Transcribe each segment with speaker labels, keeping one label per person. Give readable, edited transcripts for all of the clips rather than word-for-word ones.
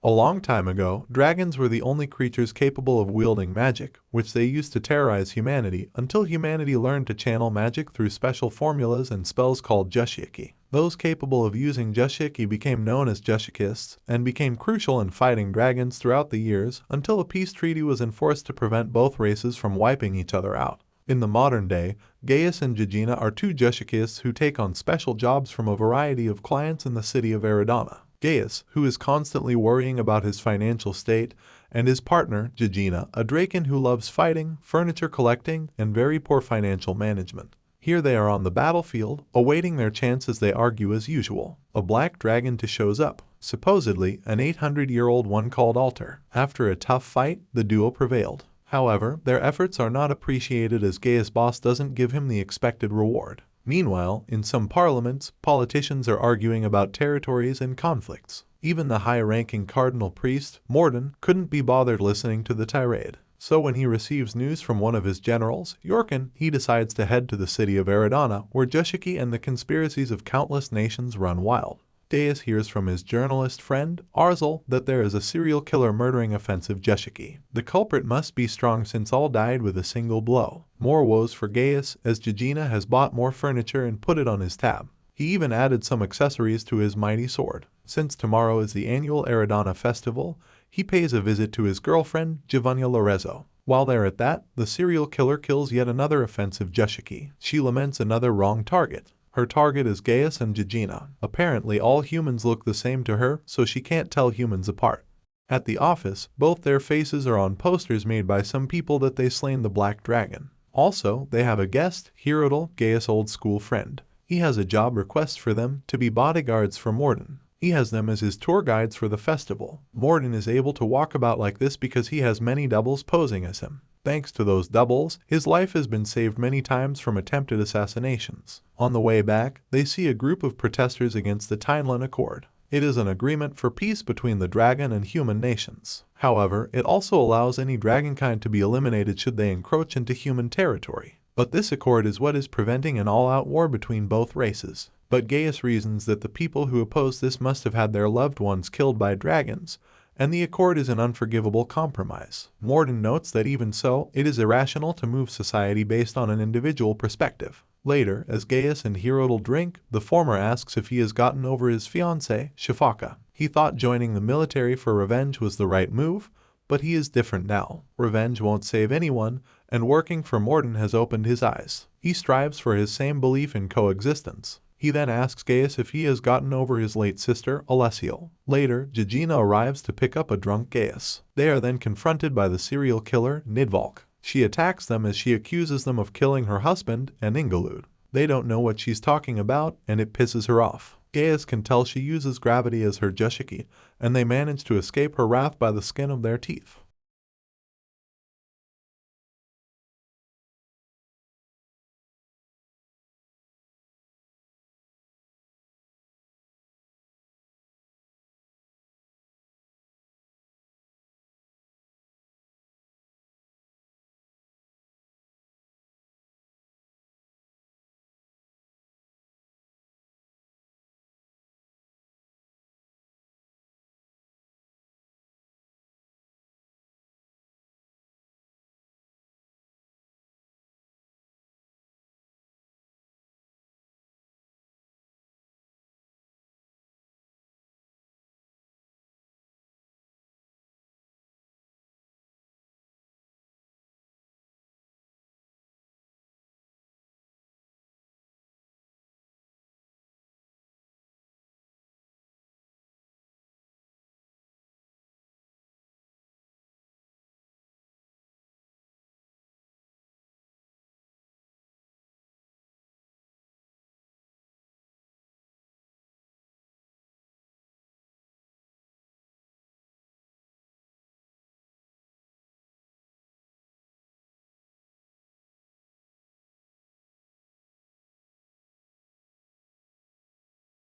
Speaker 1: A long time ago, dragons were the only creatures capable of wielding magic, which they used to terrorize humanity until humanity learned to channel magic through special formulas and spells called Jushiki. Those capable of using Jushiki became known as Jushikists and became crucial in fighting dragons throughout the years until a peace treaty was enforced to prevent both races from wiping each other out. In the modern day, Gaas and Jina are two Jushikists who take on special jobs from a variety of clients in the city of Avadorn. Gaas, who is constantly worrying about his financial state, and his partner, Jina, a draken who loves fighting, furniture collecting, and very poor financial management. Here they are on the battlefield, awaiting their chance as they argue as usual. A black dragon shows up, supposedly an 800-year-old one called Alter. After a tough fight, the duo prevailed. However, their efforts are not appreciated as Gaas' boss doesn't give him the expected reward. Meanwhile, in some parliaments, politicians are arguing about territories and conflicts. Even the high-ranking cardinal priest, Morden, couldn't be bothered listening to the tirade. So when he receives news from one of his generals, Yorkin, he decides to head to the city of Aradana, where Jushiki and the conspiracies of countless nations run wild. Gaas hears from his journalist friend, Arzel, that there is a serial killer murdering offensive Jushiki. The culprit must be strong since all died with a single blow. More woes for Gaas, as Jina has bought more furniture and put it on his tab. He even added some accessories to his mighty sword. Since tomorrow is the annual Aradana festival, he pays a visit to his girlfriend, Giovanna Lorenzo. While they're at that, the serial killer kills yet another offensive Jushiki. She laments another wrong target. Her target is Gaas and Jina. Apparently all humans look the same to her, so she can't tell humans apart. At the office, both their faces are on posters made by some people that they slain the black dragon. Also, they have a guest, Nidol, Gaas' old school friend. He has a job request for them to be bodyguards for Morden. He has them as his tour guides for the festival. Morden is able to walk about like this because he has many doubles posing as him. Thanks to those doubles, his life has been saved many times from attempted assassinations. On the way back, they see a group of protesters against the Timeline Accord. It is an agreement for peace between the dragon and human nations. However, it also allows any dragonkind to be eliminated should they encroach into human territory. But this accord is what is preventing an all-out war between both races. But Gaas reasons that the people who oppose this must have had their loved ones killed by dragons, and the accord is an unforgivable compromise. Morden notes that even so, it is irrational to move society based on an individual perspective. Later, as Gaas and Nidol drink, the former asks if he has gotten over his fiancée, Shafaka. He thought joining the military for revenge was the right move, but he is different now. Revenge won't save anyone, and working for Morden has opened his eyes. He strives for his same belief in coexistence. He then asks Gaas if he has gotten over his late sister, Alessio. Later, Jina arrives to pick up a drunk Gaas. They are then confronted by the serial killer, Nidol. She attacks them as she accuses them of killing her husband and Ingelud. They don't know what she's talking about, and it pisses her off. Gaas can tell she uses gravity as her Jushiki, and they manage to escape her wrath by the skin of their teeth.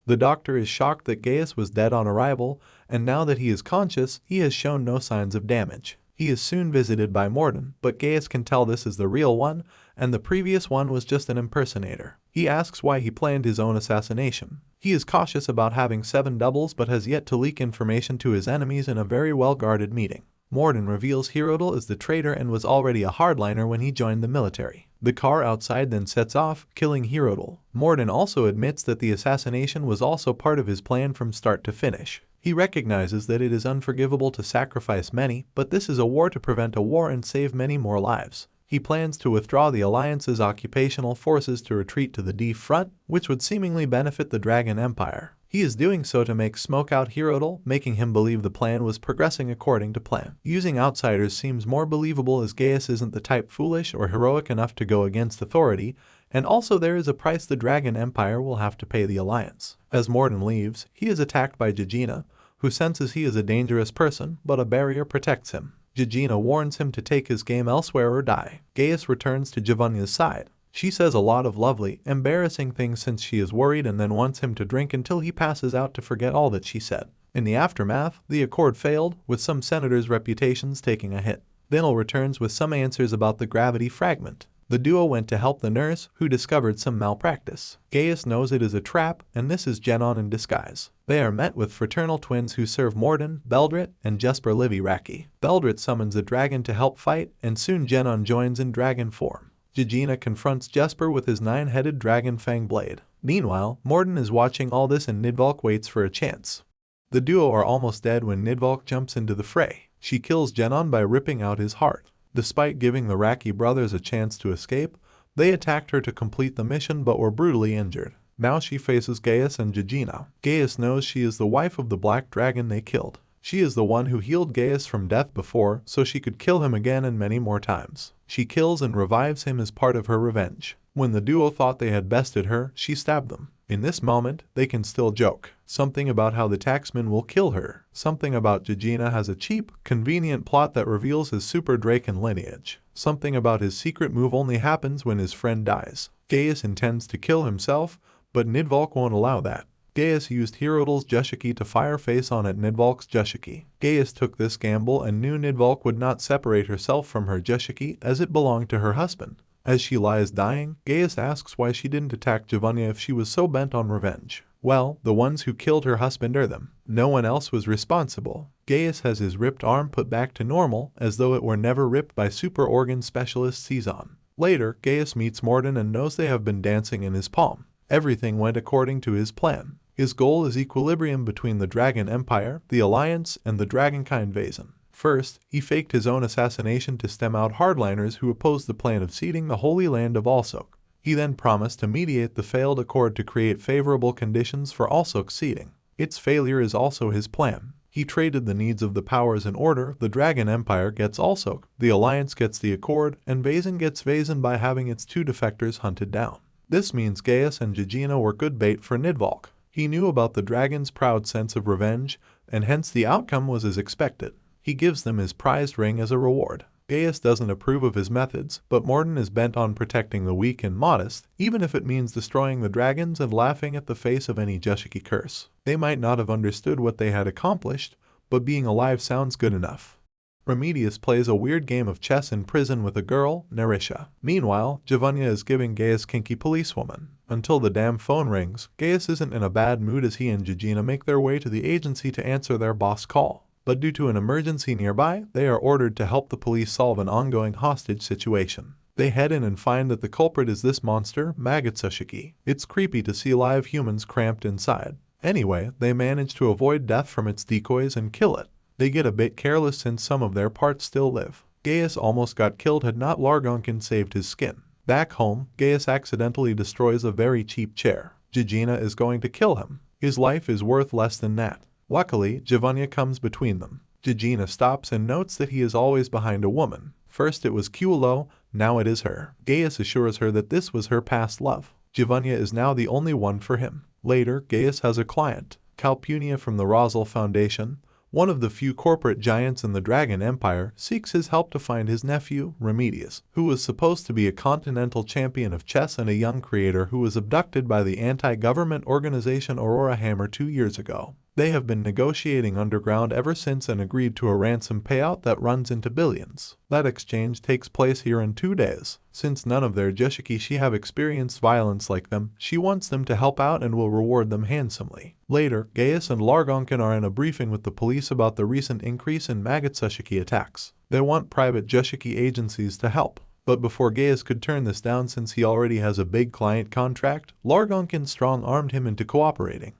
Speaker 1: The doctor is shocked that Gaas was dead on arrival, and now that he is conscious, he has shown no signs of damage. He is soon visited by Morden, but Gaas can tell this is the real one, and the previous one was just an impersonator. He asks why he planned his own assassination. He is cautious about having 7 doubles but has yet to leak information to his enemies in a very well-guarded meeting. Morden reveals Nidol is the traitor and was already a hardliner when he joined the military. The car outside then sets off, killing Nidol. Morden also admits that the assassination was also part of his plan from start to finish. He recognizes that it is unforgivable to sacrifice many, but this is a war to prevent a war and save many more lives. He plans to withdraw the Alliance's occupational forces to retreat to the D front, which would seemingly benefit the Dragon Empire. He is doing so to make smoke out Nidol, making him believe the plan was progressing according to plan. Using outsiders seems more believable as Gaas isn't the type foolish or heroic enough to go against authority, and also there is a price the Dragon Empire will have to pay the Alliance. As Morden leaves, he is attacked by Jina, who senses he is a dangerous person, but a barrier protects him. Jina warns him to take his game elsewhere or die. Gaas returns to Jivania's side. She says a lot of lovely, embarrassing things since she is worried and then wants him to drink until he passes out to forget all that she said. In the aftermath, the accord failed, with some senators' reputations taking a hit. Nidol returns with some answers about the gravity fragment. The duo went to help the nurse, who discovered some malpractice. Gaas knows it is a trap, and this is Genon in disguise. They are met with fraternal twins who serve Morden, Beldrit, and Jesper Livi-Raki. Beldrit summons a dragon to help fight, and soon Genon joins in dragon form. Jina confronts Jesper with his 9-headed dragon fang blade. Meanwhile, Morden is watching all this and Nidol waits for a chance. The duo are almost dead when Nidol jumps into the fray. She kills Genon by ripping out his heart. Despite giving the Raki brothers a chance to escape, they attacked her to complete the mission but were brutally injured. Now she faces Gaas and Jina. Gaas knows she is the wife of the black dragon they killed. She is the one who healed Gaas from death before, so she could kill him again and many more times. She kills and revives him as part of her revenge. When the duo thought they had bested her, she stabbed them. In this moment, they can still joke. Something about how the taxman will kill her. Something about Jina has a cheap, convenient plot that reveals his super Draken lineage. Something about his secret move only happens when his friend dies. Gaas intends to kill himself, but Nidol won't allow that. Gaas used Nidol's Jushiki to fire face on at Nidol's Jushiki. Gaas took this gamble and knew Nidol would not separate herself from her Jushiki as it belonged to her husband. As she lies dying, Gaas asks why she didn't attack Jivania if she was so bent on revenge. Well, the ones who killed her husband are them. No one else was responsible. Gaas has his ripped arm put back to normal, as though it were never ripped by super organ specialist Cezanne. Later, Gaas meets Morden and knows they have been dancing in his palm. Everything went according to his plan. His goal is equilibrium between the Dragon Empire, the Alliance, and the Dragonkind Vaesen. First, he faked his own assassination to stem out hardliners who opposed the plan of ceding the Holy Land of Alsok. He then promised to mediate the failed accord to create favorable conditions for Alsok's ceding. Its failure is also his plan. He traded the needs of the powers in order. The Dragon Empire gets Alsok, the Alliance gets the accord, and Vaesen gets Vaesen by having its 2 defectors hunted down. This means Gaas and Jina were good bait for Nidol. He knew about the dragon's proud sense of revenge, and hence the outcome was as expected. He gives them his prized ring as a reward. Gaas doesn't approve of his methods, but Morden is bent on protecting the weak and modest, even if it means destroying the dragons and laughing at the face of any Jushiki curse. They might not have understood what they had accomplished, but being alive sounds good enough. Redius plays a weird game of chess in prison with a girl, Narisha. Meanwhile, Jivania is giving Gaas kinky policewoman. Until the damn phone rings, Gaas isn't in a bad mood as he and Jina make their way to the agency to answer their boss call. But due to an emergency nearby, they are ordered to help the police solve an ongoing hostage situation. They head in and find that the culprit is this monster, Magutsushiki. It's creepy to see live humans cramped inside. Anyway, they manage to avoid death from its decoys and kill it. They get a bit careless since some of their parts still live. Gaas almost got killed had not Largonkin saved his skin. Back home, Gaas accidentally destroys a very cheap chair. Jina is going to kill him. His life is worth less than that. Luckily, Jivania comes between them. Jina stops and notes that he is always behind a woman. First it was Kulo, now it is her. Gaas assures her that this was her past love. Jivania is now the only one for him. Later, Gaas has a client, Calpunia from the Rosal Foundation. One of the few corporate giants in the Dragon Empire seeks his help to find his nephew, Redius, who was supposed to be a continental champion of chess and a young creator who was abducted by the anti-government organization Aurora Hammer 2 years ago. They have been negotiating underground ever since and agreed to a ransom payout that runs into billions. That exchange takes place here in 2 days. Since none of their Jushikishi have experienced violence like them, she wants them to help out and will reward them handsomely. Later, Gaas and Largonkin are in a briefing with the police about the recent increase in Magatsushiki attacks. They want private Jushiki agencies to help. But before Gaas could turn this down since he already has a big client contract, Largonkin strong-armed him into cooperating.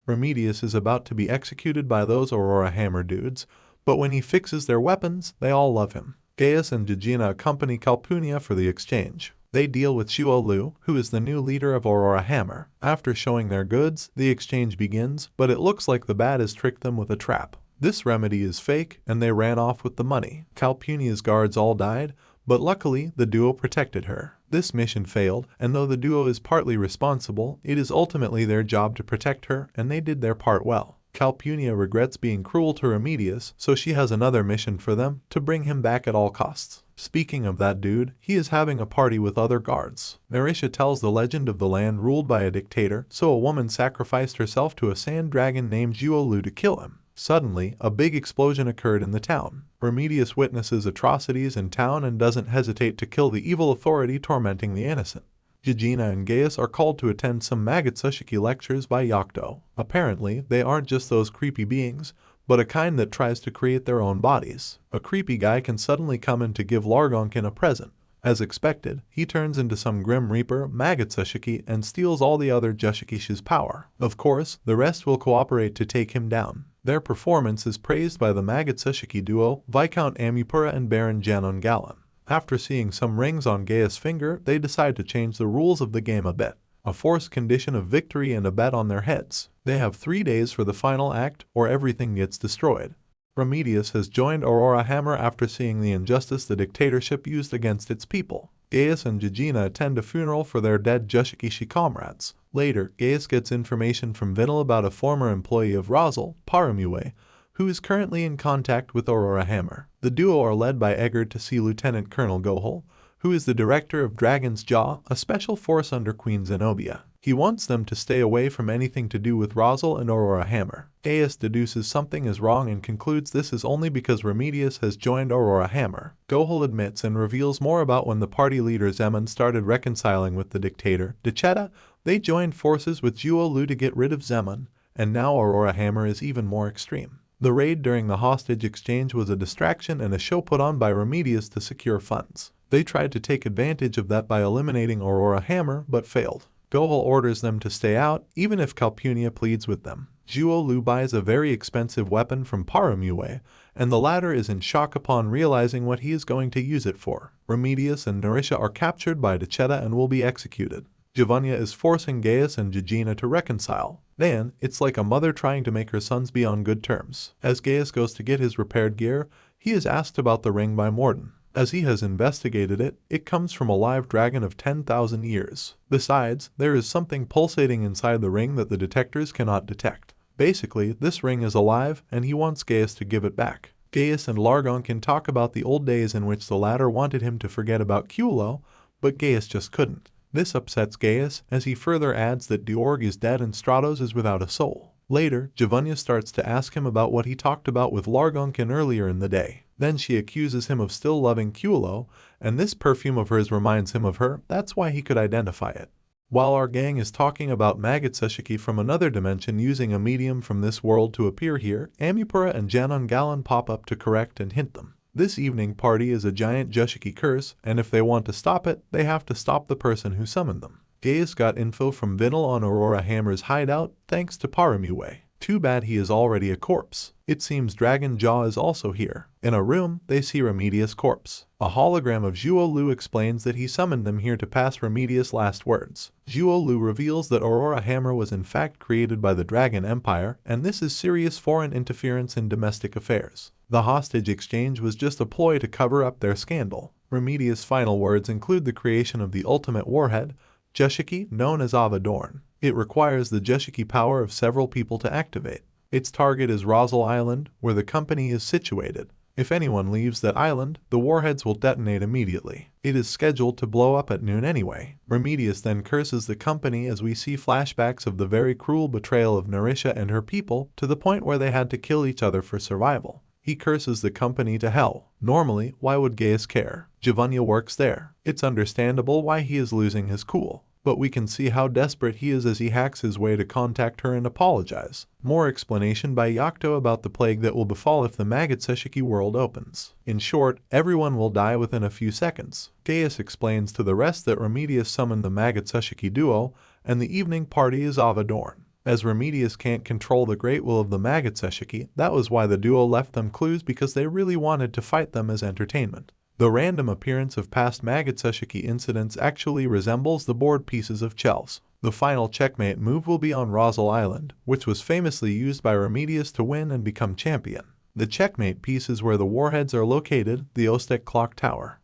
Speaker 1: Redius is about to be executed by those Aurora Hammer dudes, but when he fixes their weapons, they all love him. Gaas and Jina accompany Calpunia for the exchange. They deal with Shuo Lu, who is the new leader of Aurora Hammer. After showing their goods, the exchange begins, but it looks like the bad has tricked them with a trap. This remedy is fake, and they ran off with the money. Calpunia's guards all died, but luckily the duo protected her. This mission failed, and though the duo is partly responsible, it is ultimately their job to protect her, and they did their part well. Calpunia regrets being cruel to Redius, so she has another mission for them, to bring him back at all costs. Speaking of that dude, he is having a party with other guards. Narisha tells the legend of the land ruled by a dictator, so a woman sacrificed herself to a sand dragon named Juolu to kill him. Suddenly, a big explosion occurred in the town. Redius witnesses atrocities in town and doesn't hesitate to kill the evil authority tormenting the innocent. Jina and Gaas are called to attend some Magatsushiki lectures by Yakuto. Apparently, they aren't just those creepy beings, but a kind that tries to create their own bodies. A creepy guy can suddenly come in to give Largonkin a present. As expected, he turns into some Grim Reaper, Magatsushiki, and steals all the other Jushikishi's power. Of course, the rest will cooperate to take him down. Their performance is praised by the Magatsushiki duo, Viscount Amupura and Baron Janon Gallen. After seeing some rings on Gaas' finger, they decide to change the rules of the game a bit. A forced condition of victory and a bet on their heads. They have 3 days for the final act, or everything gets destroyed. Redius has joined Aurora Hammer after seeing the injustice the dictatorship used against its people. Gaas and Jina attend a funeral for their dead Jushikishi comrades. Later, Gaas gets information from Vinil about a former employee of Rosal, Paramue, who is currently in contact with Aurora Hammer. The duo are led by Egger to see Lieutenant Colonel Gohol, who is the director of Dragon's Jaw, a special force under Queen Zenobia. He wants them to stay away from anything to do with Rosal and Aurora Hammer. Gaas deduces something is wrong and concludes this is only because Redius has joined Aurora Hammer. Gohol admits and reveals more about when the party leader Zeman started reconciling with the dictator, Dichetta. They joined forces with Juolu to get rid of Zeman, and now Aurora Hammer is even more extreme. The raid during the hostage exchange was a distraction and a show put on by Redius to secure funds. They tried to take advantage of that by eliminating Aurora Hammer, but failed. Gohol orders them to stay out, even if Calpunia pleads with them. Juolu buys a very expensive weapon from Paramue, and the latter is in shock upon realizing what he is going to use it for. Redius and Narisha are captured by Dichetta and will be executed. Giovanna is forcing Gaas and Jina to reconcile. Then, it's like a mother trying to make her sons be on good terms. As Gaas goes to get his repaired gear, he is asked about the ring by Morden. As he has investigated it, it comes from a live dragon of 10,000 years. Besides, there is something pulsating inside the ring that the detectors cannot detect. Basically, this ring is alive, and he wants Gaas to give it back. Gaas and Largonkin talk about the old days in which the latter wanted him to forget about Kulo, but Gaas just couldn't. This upsets Gaas, as he further adds that Diorg is dead and Stratos is without a soul. Later, Giovanna starts to ask him about what he talked about with Largonkin earlier in the day. Then she accuses him of still loving Kulo, and this perfume of hers reminds him of her. That's why he could identify it. While our gang is talking about Magatsushiki from another dimension using a medium from this world to appear here, Amupura and Janon Gallen pop up to correct and hint them. This evening party is a giant Jushiki curse, and if they want to stop it, they have to stop the person who summoned them. Gaas got info from Vinil on Aurora Hammer's hideout thanks to Paramue. Too bad he is already a corpse. It seems Dragon Jaw is also here. In a room, they see Redius' corpse. A hologram of Juolu explains that he summoned them here to pass Redius' last words. Juolu reveals that Aurora Hammer was in fact created by the Dragon Empire, and this is serious foreign interference in domestic affairs. The hostage exchange was just a ploy to cover up their scandal. Redius' final words include the creation of the ultimate warhead, Jushiki, known as Avadorn. It requires the Jushiki power of several people to activate. Its target is Rosal Island, where the company is situated. If anyone leaves that island, the warheads will detonate immediately. It is scheduled to blow up at noon anyway. Redius then curses the company as we see flashbacks of the very cruel betrayal of Narisha and her people to the point where they had to kill each other for survival. He curses the company to hell. Normally, why would Gaas care? Jina works there. It's understandable why he is losing his cool. But we can see how desperate he is as he hacks his way to contact her and apologize. More explanation by Yakto about the plague that will befall if the Magatsushiki world opens. In short, everyone will die within a few seconds. Gaas explains to the rest that Redius summoned the Magatsushiki duo, and the evening party is Avadorn. As Redius can't control the great will of the Magatsushiki, that was why the duo left them clues because they really wanted to fight them as entertainment. The random appearance of past Magatsushiki incidents actually resembles the board pieces of chess. The final checkmate move will be on Rosal Island, which was famously used by Redius to win and become champion. The checkmate piece is where the warheads are located, the Ostek Clock Tower.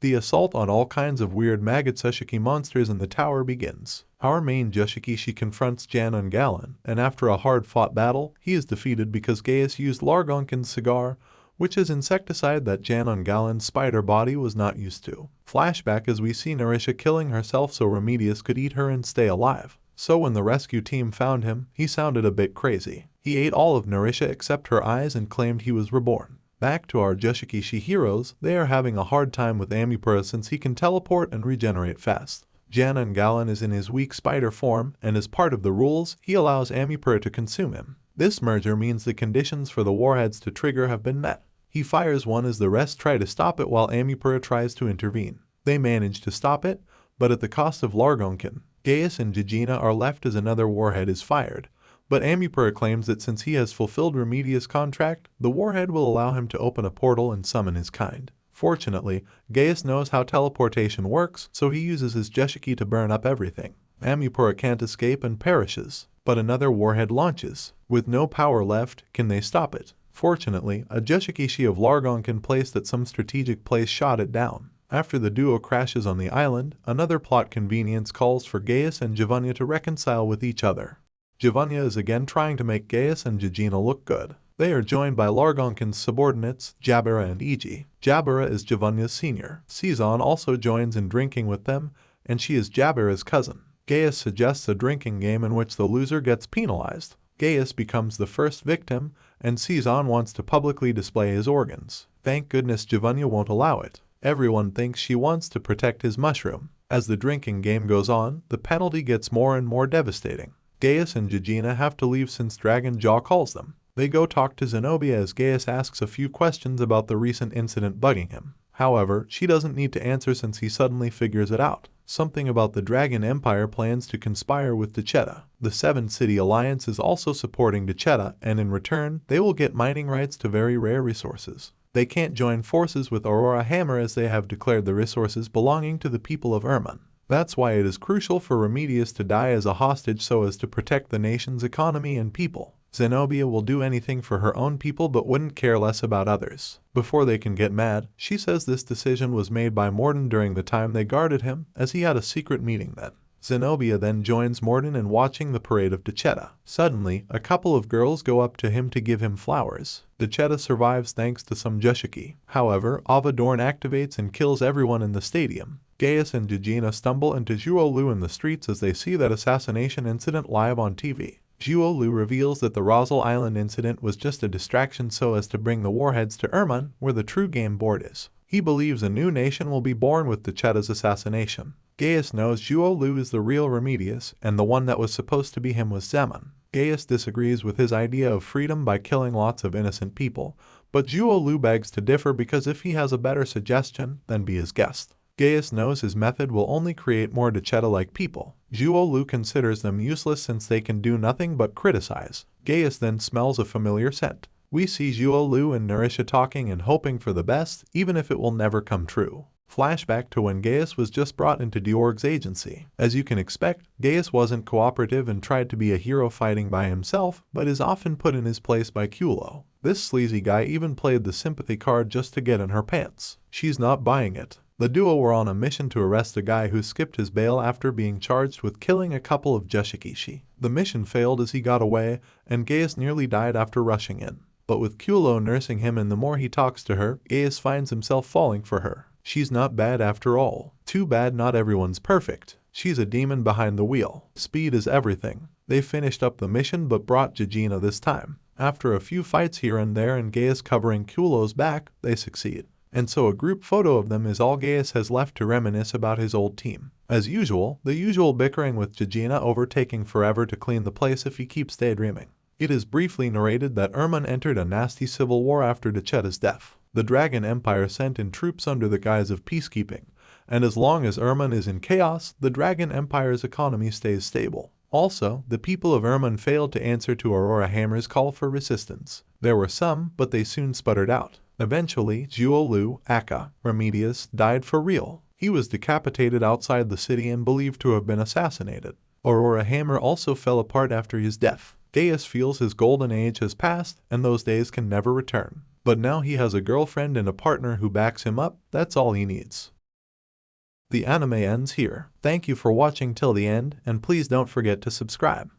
Speaker 1: The assault on all kinds of weird Magatsushiki monsters in the tower begins. Our main Jushikishi confronts Jan Ungalan, and after a hard-fought battle, he is defeated because Gaas used Largonkin's cigar, which is insecticide that Jan Ungalan's spider body was not used to. Flashback as we see Narisha killing herself so Redius could eat her and stay alive. So when the rescue team found him, he sounded a bit crazy. He ate all of Narisha except her eyes and claimed he was reborn. Back to our Jushikishi heroes, they are having a hard time with Amipura since he can teleport and regenerate fast. Jan Ungalan is in his weak spider form, and as part of the rules, he allows Amipura to consume him. This merger means the conditions for the warheads to trigger have been met. He fires one as the rest try to stop it while Amipura tries to intervene. They manage to stop it, but at the cost of Largonkin. Gaas and Jina are left as another warhead is fired, but Amipura claims that since he has fulfilled Redius' contract, the warhead will allow him to open a portal and summon his kind. Fortunately, Gaas knows how teleportation works, so he uses his Jushiki to burn up everything. Amipura can't escape and perishes, but another warhead launches. With no power left, can they stop it? Fortunately, a Jushikishi of Largonkin placed at some strategic place shot it down. After the duo crashes on the island, another plot convenience calls for Gaas and Jina to reconcile with each other. Jina is again trying to make Gaas and Jina look good. They are joined by Largonkin's subordinates, Jabura and Iji. Jabura is Jina's senior. Cezanne also joins in drinking with them, and she is Jabura's cousin. Gaas suggests a drinking game in which the loser gets penalized. Gaas becomes the first victim, and Cezanne wants to publicly display his organs. Thank goodness Jina won't allow it. Everyone thinks she wants to protect his mushroom. As the drinking game goes on, the penalty gets more and more devastating. Gaas and Jina have to leave since Dragon Jaw calls them. They go talk to Zenobia as Gaas asks a few questions about the recent incident bugging him. However, she doesn't need to answer since he suddenly figures it out. Something about the Dragon Empire plans to conspire with Decheta. The Seven City Alliance is also supporting Decheta, and in return, they will get mining rights to very rare resources. They can't join forces with Aurora Hammer as they have declared the resources belonging to the people of Erman. That's why it is crucial for Redius to die as a hostage so as to protect the nation's economy and people. Zenobia will do anything for her own people but wouldn't care less about others. Before they can get mad, she says this decision was made by Morden during the time they guarded him, as he had a secret meeting then. Zenobia then joins Morden in watching the parade of Decheta. Suddenly, a couple of girls go up to him to give him flowers. Decheta survives thanks to some Jushiki. However, Avadorn activates and kills everyone in the stadium. Gaas and Jina stumble into Zhuolu in the streets as they see that assassination incident live on TV. Zhuolu reveals that the Rosal Island incident was just a distraction so as to bring the warheads to Erman, where the true game board is. He believes a new nation will be born with Decheta's assassination. Gaas knows Zhuolu is the real Redius, and the one that was supposed to be him was Zeman. Gaas disagrees with his idea of freedom by killing lots of innocent people, but Zhuolu begs to differ because if he has a better suggestion, then be his guest. Gaas knows his method will only create more Decheta-like people. Zhuolu considers them useless since they can do nothing but criticize. Gaas then smells a familiar scent. We see Zhuolu and Narisha talking and hoping for the best, even if it will never come true. Flashback to when Gaas was just brought into Diorg's agency. As you can expect, Gaas wasn't cooperative and tried to be a hero fighting by himself, but is often put in his place by Kulo. This sleazy guy even played the sympathy card just to get in her pants. She's not buying it. The duo were on a mission to arrest a guy who skipped his bail after being charged with killing a couple of Jushikishi. The mission failed as he got away, and Gaas nearly died after rushing in. But with Kyulo nursing him and the more he talks to her, Gaas finds himself falling for her. She's not bad after all. Too bad not everyone's perfect. She's a demon behind the wheel. Speed is everything. They finished up the mission but brought Jina this time. After a few fights here and there and Gaas covering Kyulo's back, they succeed. And so a group photo of them is all Gaas has left to reminisce about his old team. As usual, the usual bickering with Jina overtaking forever to clean the place if he keeps daydreaming. It is briefly narrated that Erman entered a nasty civil war after Dachetta's death. The Dragon Empire sent in troops under the guise of peacekeeping, and as long as Erman is in chaos, the Dragon Empire's economy stays stable. Also, the people of Erman failed to answer to Aurora Hammer's call for resistance. There were some, but they soon sputtered out. Eventually, Zhuolu, Aka, Redius, died for real. He was decapitated outside the city and believed to have been assassinated. Aurora Hammer also fell apart after his death. Gaas feels his golden age has passed, and those days can never return. But now he has a girlfriend and a partner who backs him up, that's all he needs. The anime ends here. Thank you for watching till the end, and please don't forget to subscribe.